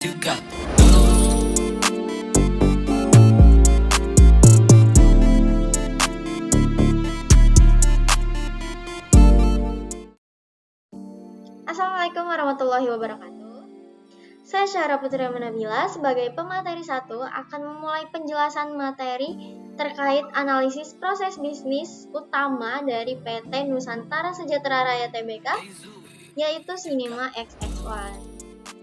juga. Assalamualaikum warahmatullahi wabarakatuh. Saya Syahra Putri Nabila sebagai pemateri 1 akan memulai penjelasan materi terkait analisis proses bisnis utama dari PT Nusantara Sejahtera Raya Tbk, yaitu Cinema XX1.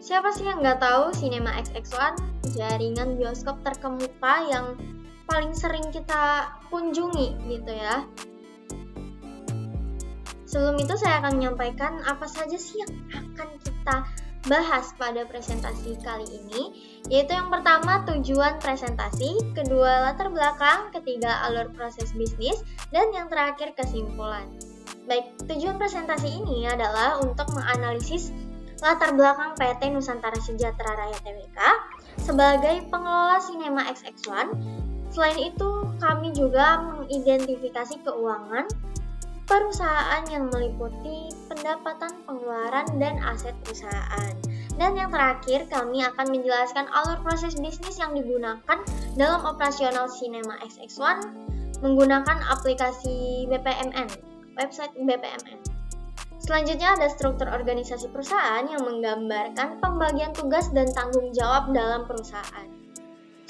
Siapa sih yang nggak tahu Cinema XX1? Jaringan bioskop terkemuka yang paling sering kita kunjungi gitu ya. Sebelum itu saya akan menyampaikan apa saja sih yang akan kita bahas pada presentasi kali ini, yaitu yang pertama tujuan presentasi, kedua latar belakang, ketiga alur proses bisnis, dan yang terakhir kesimpulan. Baik, tujuan presentasi ini adalah untuk menganalisis latar belakang PT Nusantara Sejahtera Raya Tbk sebagai pengelola Cinema XX1. Selain itu, kami juga mengidentifikasi keuangan perusahaan yang meliputi pendapatan, pengeluaran, dan aset perusahaan. Dan yang terakhir, kami akan menjelaskan alur proses bisnis yang digunakan dalam operasional Cinema XX1 menggunakan aplikasi BPMN, website BPMN. Selanjutnya ada struktur organisasi perusahaan yang menggambarkan pembagian tugas dan tanggung jawab dalam perusahaan.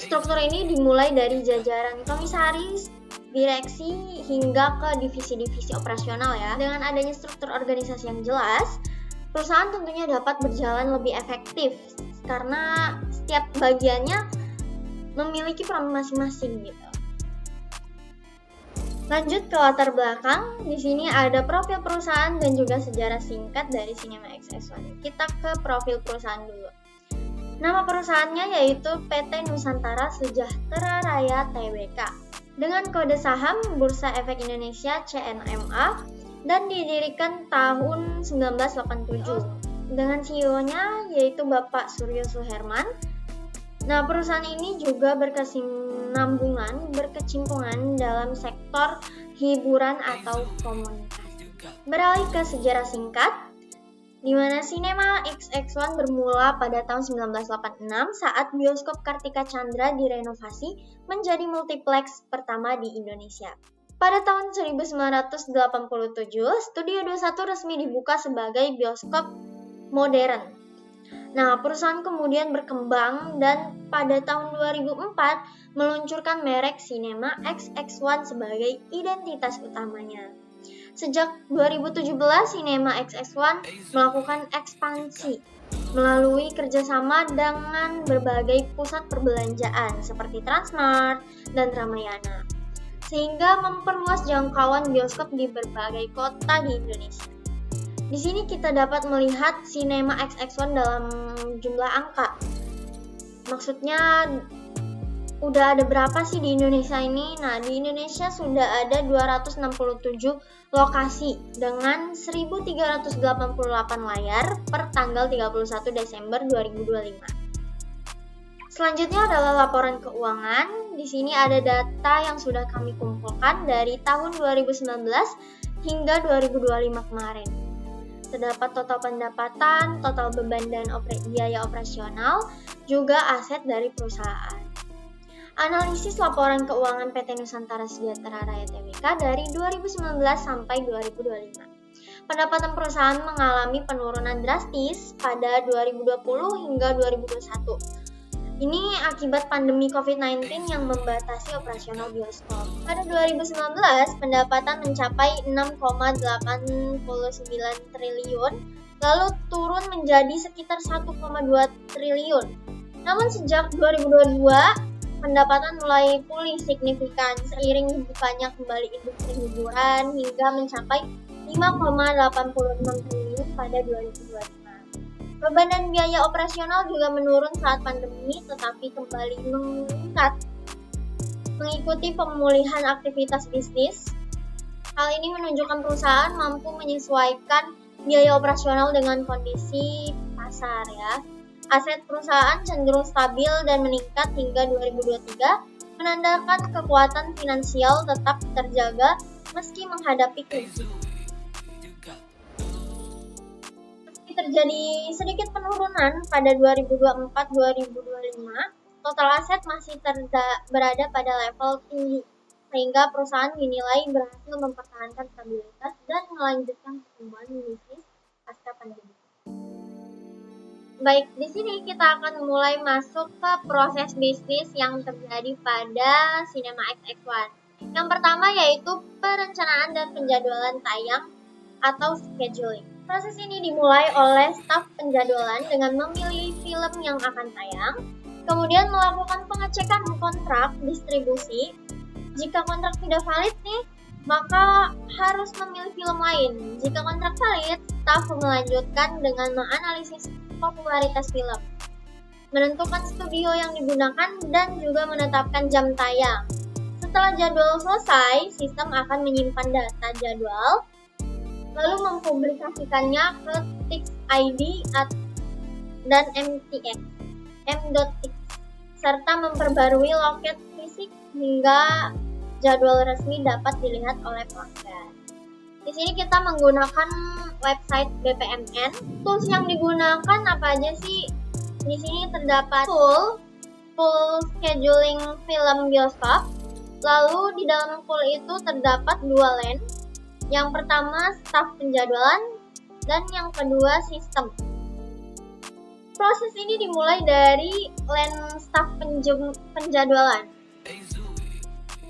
Struktur ini dimulai dari jajaran komisaris, direksi, hingga ke divisi-divisi operasional ya. Dengan adanya struktur organisasi yang jelas, perusahaan tentunya dapat berjalan lebih efektif karena setiap bagiannya memiliki peran masing-masing gitu. Lanjut ke latar belakang, di sini ada profil perusahaan dan juga sejarah singkat dari Cinema XX1. Kita ke profil perusahaan dulu. Nama perusahaannya yaitu PT Nusantara Sejahtera Raya Tbk dengan kode saham Bursa Efek Indonesia CNMA dan didirikan tahun 1987 dengan CEO-nya yaitu Bapak Suryo Suherman. Nah, perusahaan ini juga berkecimpungan dalam sektor hiburan atau komunikasi. Beralih ke sejarah singkat, di mana Cinema XX1 bermula pada tahun 1986 saat bioskop Kartika Chandra direnovasi menjadi multiplex pertama di Indonesia. Pada tahun 1987, Studio 21 resmi dibuka sebagai bioskop modern. Nah, perusahaan kemudian berkembang dan pada tahun 2004 meluncurkan merek Cinema XX1 sebagai identitas utamanya. Sejak 2017, Cinema XX1 melakukan ekspansi melalui kerjasama dengan berbagai pusat perbelanjaan seperti Transmart dan Ramayana, sehingga memperluas jangkauan bioskop di berbagai kota di Indonesia. Di sini kita dapat melihat Cinema XX1 dalam jumlah angka. Maksudnya udah ada berapa sih di Indonesia ini? Nah, di Indonesia sudah ada 267 lokasi dengan 1388 layar per tanggal 31 Desember 2025. Selanjutnya adalah laporan keuangan. Di sini ada data yang sudah kami kumpulkan dari tahun 2019 hingga 2025 kemarin. Terdapat total pendapatan, total beban dan biaya operasional, juga aset dari perusahaan. Analisis laporan keuangan PT Nusantara Sejahtera Raya Tbk dari 2019 sampai 2025. Pendapatan perusahaan mengalami penurunan drastis pada 2020 hingga 2021. Ini akibat pandemi COVID-19 yang membatasi operasional bioskop. Pada 2019, pendapatan mencapai 6,89 triliun, lalu turun menjadi sekitar 1,2 triliun. Namun sejak 2022, pendapatan mulai pulih signifikan seiring dibukanya kembali industri hiburan hingga mencapai 5,86 triliun pada 2025. Beban dan biaya operasional juga menurun saat pandemi, tetapi kembali meningkat mengikuti pemulihan aktivitas bisnis. Hal ini menunjukkan perusahaan mampu menyesuaikan biaya operasional dengan kondisi pasar ya. Aset perusahaan cenderung stabil dan meningkat hingga 2023, menandakan kekuatan finansial tetap terjaga meski menghadapi krisis. terjadi sedikit penurunan pada 2024-2025, total aset masih berada pada level tinggi, sehingga perusahaan dinilai berhasil mempertahankan stabilitas dan melanjutkan pertumbuhan bisnis pasca pandemi. Baik, di sini kita akan mulai masuk ke proses bisnis yang terjadi pada Cinema XX1. Yang pertama yaitu perencanaan dan penjadwalan tayang atau scheduling. Proses ini dimulai oleh staf penjadwalan dengan memilih film yang akan tayang, kemudian melakukan pengecekan kontrak distribusi. Jika kontrak tidak valid nih, maka harus memilih film lain. Jika kontrak valid, staf melanjutkan dengan menganalisis popularitas film, menentukan studio yang digunakan, dan juga menetapkan jam tayang. Setelah jadwal selesai, sistem akan menyimpan data jadwal, lalu mempublikasikannya ke TixID dan M.Tx, serta memperbarui loket fisik hingga jadwal resmi dapat dilihat oleh pelanggan. Di sini kita menggunakan website BPMN. Tools yang digunakan apa aja sih? Di sini terdapat tool scheduling film bioskop. Lalu di dalam tool itu terdapat dua lane. Yang pertama staf penjadwalan dan yang kedua sistem. Proses ini dimulai dari lane staf penjadwalan.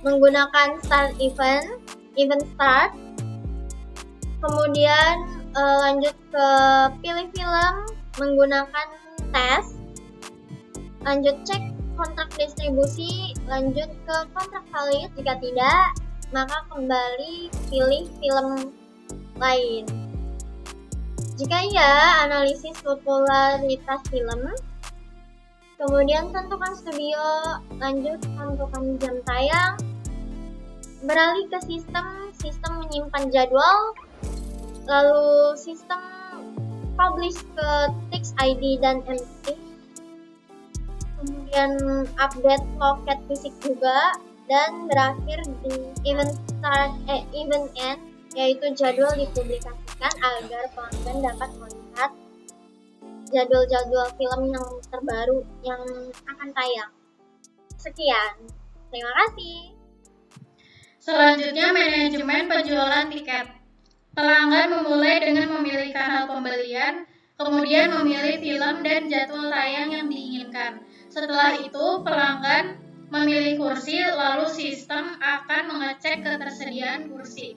Menggunakan start event start. Kemudian lanjut ke pilih film menggunakan tes, lanjut cek kontrak distribusi, lanjut ke kontrak valid. Jika tidak, maka kembali pilih film lain. Jika iya, analisis popularitas film, kemudian tentukan studio, lanjut tentukan jam tayang, beralih ke sistem menyimpan jadwal, lalu sistem publish ke TixID dan M.Tx, kemudian update loket fisik juga, dan berakhir di event end, yaitu jadwal dipublikasikan agar pelanggan dapat melihat jadwal-jadwal film yang terbaru yang akan tayang. Sekian, terima kasih. Selanjutnya, manajemen penjualan tiket. Pelanggan memulai dengan memilih kanal pembelian, kemudian memilih film dan jadwal tayang yang diinginkan. Setelah itu, pelanggan memilih kursi, lalu sistem akan mengecek ketersediaan kursi.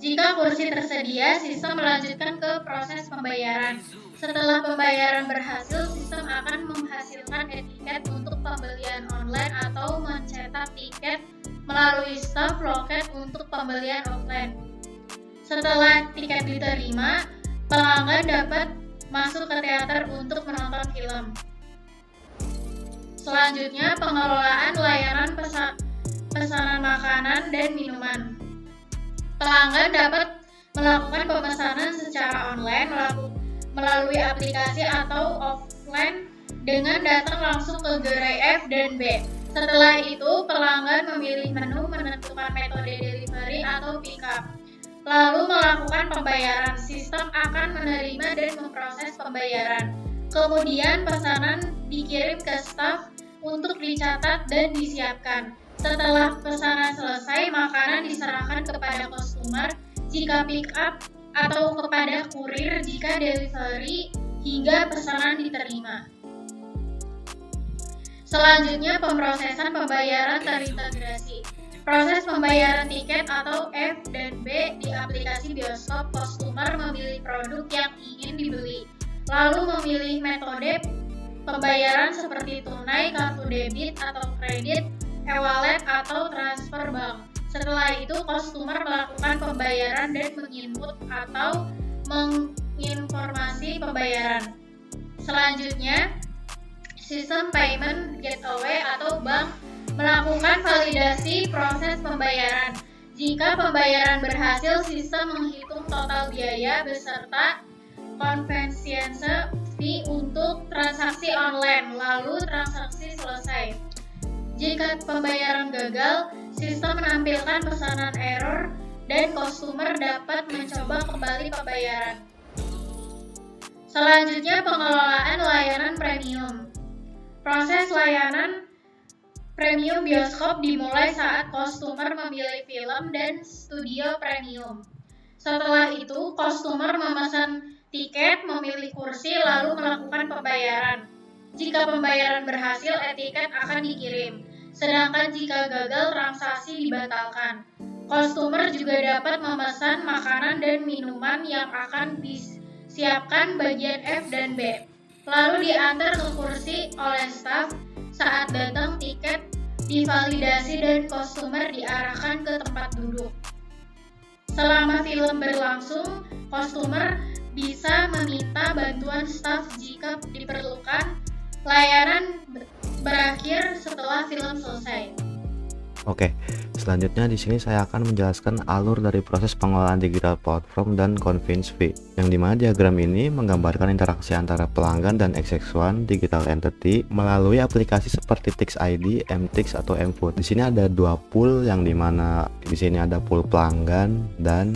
Jika kursi tersedia, sistem melanjutkan ke proses pembayaran. Setelah pembayaran berhasil, sistem akan menghasilkan etiket untuk pembelian online atau mencetak tiket melalui staf loket untuk pembelian offline. Setelah tiket diterima, pelanggan dapat masuk ke teater untuk menonton film. Selanjutnya, pengelolaan layanan pesanan makanan dan minuman. Pelanggan dapat melakukan pemesanan secara online melalui aplikasi atau offline dengan datang langsung ke gerai F dan B. Setelah itu, pelanggan memilih menu, menentukan metode delivery atau pick-up, lalu melakukan pembayaran. Sistem akan menerima dan memproses pembayaran. Kemudian pesanan dikirim ke staf untuk dicatat dan disiapkan. Setelah pesanan selesai, makanan diserahkan kepada customer jika pick up atau kepada kurir jika delivery hingga pesanan diterima. Selanjutnya, pemrosesan pembayaran terintegrasi. Proses pembayaran tiket atau F dan B di aplikasi bioskop. Customer memilih produk yang ingin dibeli, lalu memilih metode pembayaran seperti tunai, kartu debit atau kredit, e-wallet atau transfer bank. Setelah itu, customer melakukan pembayaran dan menginput atau menginformasi pembayaran. Selanjutnya, sistem payment gateway atau bank melakukan validasi proses pembayaran. Jika pembayaran berhasil, sistem menghitung total biaya beserta convenience fee untuk transaksi online, lalu transaksi selesai. Jika pembayaran gagal, sistem menampilkan pesanan error dan customer dapat mencoba kembali pembayaran. Selanjutnya, pengelolaan layanan premium. Proses layanan premium bioskop dimulai saat customer memilih film dan studio premium. Setelah itu, customer memesan tiket, memilih kursi, lalu melakukan pembayaran. Jika pembayaran berhasil, etiket akan dikirim. Sedangkan jika gagal, transaksi dibatalkan. Customer juga dapat memesan makanan dan minuman yang akan disiapkan bagian F dan B, lalu diantar ke kursi oleh staf. Saat datang, tiket divalidasi dan customer diarahkan ke tempat duduk. Selama film berlangsung, customer bisa meminta bantuan staf jika diperlukan. Layanan berakhir setelah film selesai. Oke, selanjutnya di sini saya akan menjelaskan alur dari proses pengelolaan digital platform dan convenience fee, yang dimana diagram ini menggambarkan interaksi antara pelanggan dan XX1 digital entity melalui aplikasi seperti Tix ID, MTix atau mFood. Di sini ada dua pool, yang dimana di sini ada pool pelanggan dan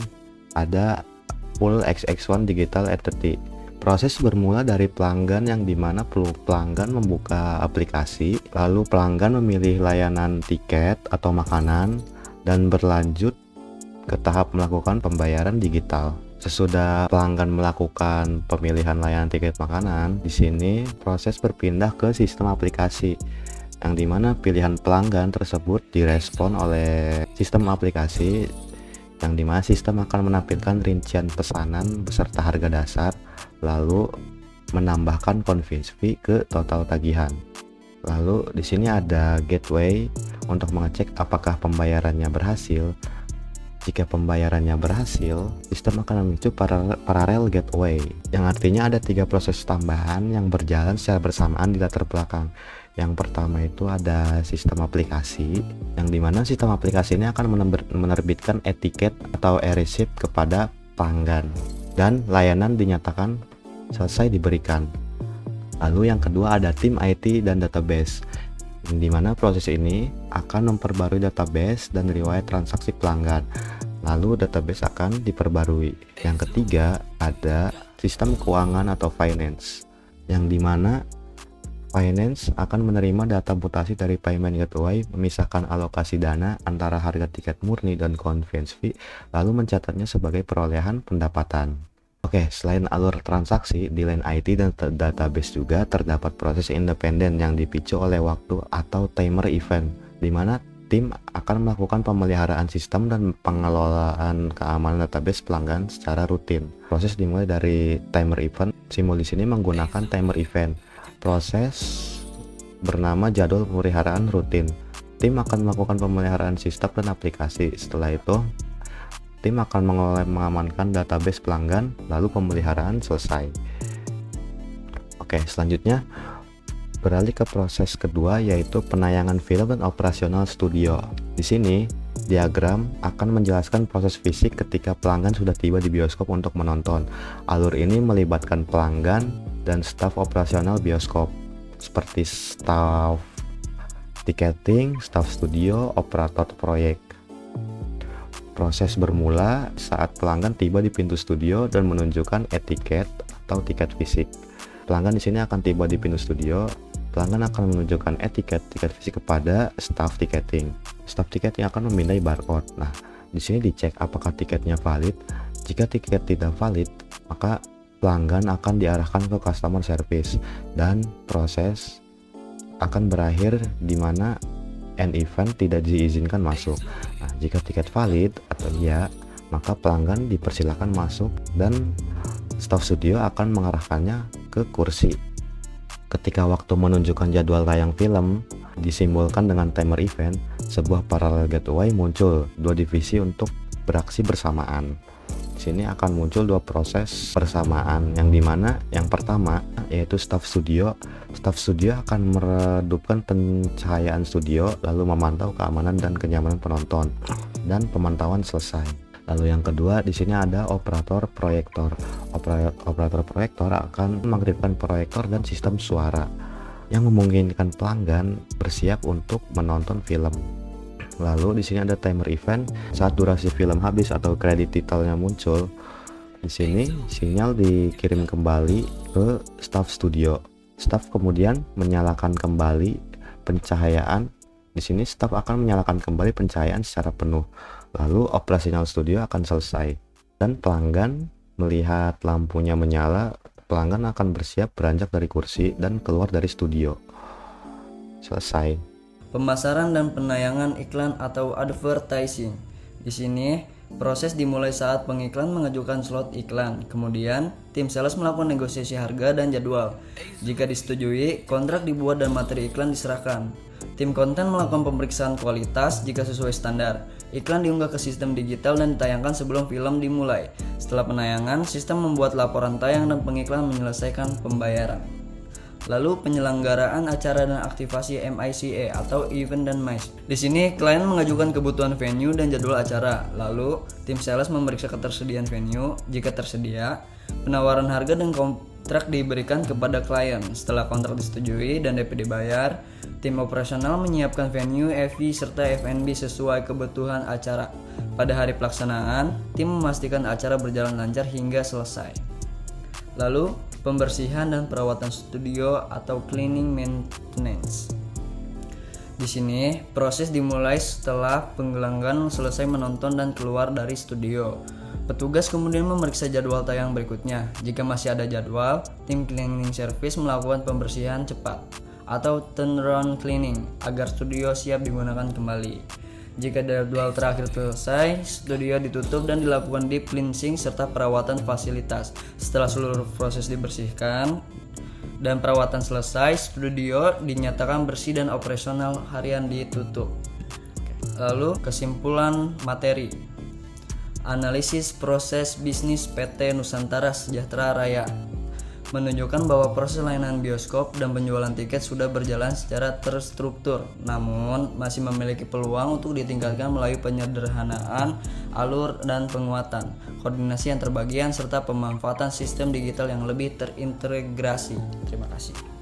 ada pool XX1 digital entity. Proses bermula dari pelanggan, yang dimana pelanggan membuka aplikasi, lalu pelanggan memilih layanan tiket atau makanan, dan berlanjut ke tahap melakukan pembayaran digital. Sesudah pelanggan melakukan pemilihan layanan tiket makanan, di sini proses berpindah ke sistem aplikasi, yang dimana pilihan pelanggan tersebut direspon oleh sistem aplikasi, yang dimana sistem akan menampilkan rincian pesanan beserta harga dasar, lalu menambahkan convenience fee ke total tagihan. Lalu di sini ada gateway untuk mengecek apakah pembayarannya berhasil. Jika pembayarannya berhasil, sistem akan memicu parallel gateway, yang artinya ada 3 proses tambahan yang berjalan secara bersamaan di latar belakang. Yang pertama itu ada sistem aplikasi, yang dimana sistem aplikasi ini akan menerbitkan etiket atau e-receipt kepada pelanggan, dan layanan dinyatakan selesai diberikan. Lalu yang kedua ada tim IT dan database, yang dimana proses ini akan memperbarui database dan riwayat transaksi pelanggan, lalu database akan diperbarui. Yang ketiga ada sistem keuangan atau finance, yang dimana finance akan menerima data mutasi dari payment gateway, memisahkan alokasi dana antara harga tiket murni dan convenience fee, lalu mencatatnya sebagai perolehan pendapatan. Oke, selain alur transaksi, di line IT dan database juga terdapat proses independen yang dipicu oleh waktu atau timer event, di mana tim akan melakukan pemeliharaan sistem dan pengelolaan keamanan database pelanggan secara rutin. Proses dimulai dari timer event. Simbol di sini menggunakan timer event. Proses bernama jadwal pemeliharaan rutin. Tim akan melakukan pemeliharaan sistem dan aplikasi. Setelah itu, tim akan mengamankan database pelanggan, lalu pemeliharaan selesai. Oke, selanjutnya beralih ke proses kedua, yaitu penayangan film dan operasional studio. Di sini, diagram akan menjelaskan proses fisik ketika pelanggan sudah tiba di bioskop untuk menonton. Alur ini melibatkan pelanggan dan staf operasional bioskop, seperti staf ticketing, staf studio, operator proyek. Proses bermula saat pelanggan tiba di pintu studio dan menunjukkan etiket atau tiket fisik. Pelanggan di sini akan tiba di pintu studio. Pelanggan akan menunjukkan tiket fisik kepada staf ticketing. Staf ticketing akan memindai barcode. Nah, di sini dicek apakah tiketnya valid. Jika tiket tidak valid, maka pelanggan akan diarahkan ke customer service dan proses akan berakhir di mana end event tidak diizinkan masuk. Nah, jika tiket valid atau iya, maka pelanggan dipersilakan masuk dan staf studio akan mengarahkannya ke kursi. Ketika waktu menunjukkan jadwal tayang film disimbolkan dengan timer event, sebuah parallel gateway muncul, 2 divisi untuk beraksi bersamaan. Di sini akan muncul 2 proses bersamaan, yang dimana yang pertama yaitu staf studio. Staf studio akan meredupkan pencahayaan studio, lalu memantau keamanan dan kenyamanan penonton, dan pemantauan selesai. Lalu yang kedua, di sini ada operator proyektor. Operator proyektor akan mengaktifkan proyektor dan sistem suara yang memungkinkan pelanggan bersiap untuk menonton film. Lalu di sini ada timer event. Saat durasi film habis atau kredit titelnya muncul, Di sini sinyal dikirim kembali ke staf studio. Staf kemudian menyalakan kembali pencahayaan. Di sini staf akan menyalakan kembali pencahayaan secara penuh. Lalu operasional studio akan selesai. Dan pelanggan melihat lampunya menyala, pelanggan akan bersiap beranjak dari kursi dan keluar dari studio. Selesai. Pemasaran dan penayangan iklan atau advertising. Di sini, proses dimulai saat pengiklan mengajukan slot iklan. Kemudian, tim sales melakukan negosiasi harga dan jadwal. Jika disetujui, kontrak dibuat dan materi iklan diserahkan. Tim konten melakukan pemeriksaan kualitas jika sesuai standar. Iklan diunggah ke sistem digital dan ditayangkan sebelum film dimulai. Setelah penayangan, sistem membuat laporan tayang dan pengiklan menyelesaikan pembayaran. Lalu penyelenggaraan acara dan aktivasi MICA atau Event dan MICE. Di sini klien mengajukan kebutuhan venue dan jadwal acara. Lalu tim sales memeriksa ketersediaan venue. Jika tersedia, penawaran harga dan kontrak diberikan kepada klien. Setelah kontrak disetujui dan DP dibayar, tim operasional menyiapkan venue, FV serta F&B sesuai kebutuhan acara. Pada hari pelaksanaan, tim memastikan acara berjalan lancar hingga selesai. Lalu pembersihan dan perawatan studio atau cleaning maintenance. Di sini proses dimulai setelah pelanggan selesai menonton dan keluar dari studio. Petugas kemudian memeriksa jadwal tayang berikutnya. Jika masih ada jadwal, tim cleaning service melakukan pembersihan cepat atau turnaround cleaning agar studio siap digunakan kembali. Jika jadwal terakhir selesai, studio ditutup dan dilakukan deep cleansing serta perawatan fasilitas. Setelah seluruh proses dibersihkan dan perawatan selesai, studio dinyatakan bersih dan operasional harian ditutup. Lalu kesimpulan materi. Analisis proses bisnis PT Nusantara Sejahtera Raya menunjukkan bahwa proses layanan bioskop dan penjualan tiket sudah berjalan secara terstruktur, namun masih memiliki peluang untuk ditingkatkan melalui penyederhanaan alur dan penguatan, koordinasi yang terbagian, serta pemanfaatan sistem digital yang lebih terintegrasi. Terima kasih.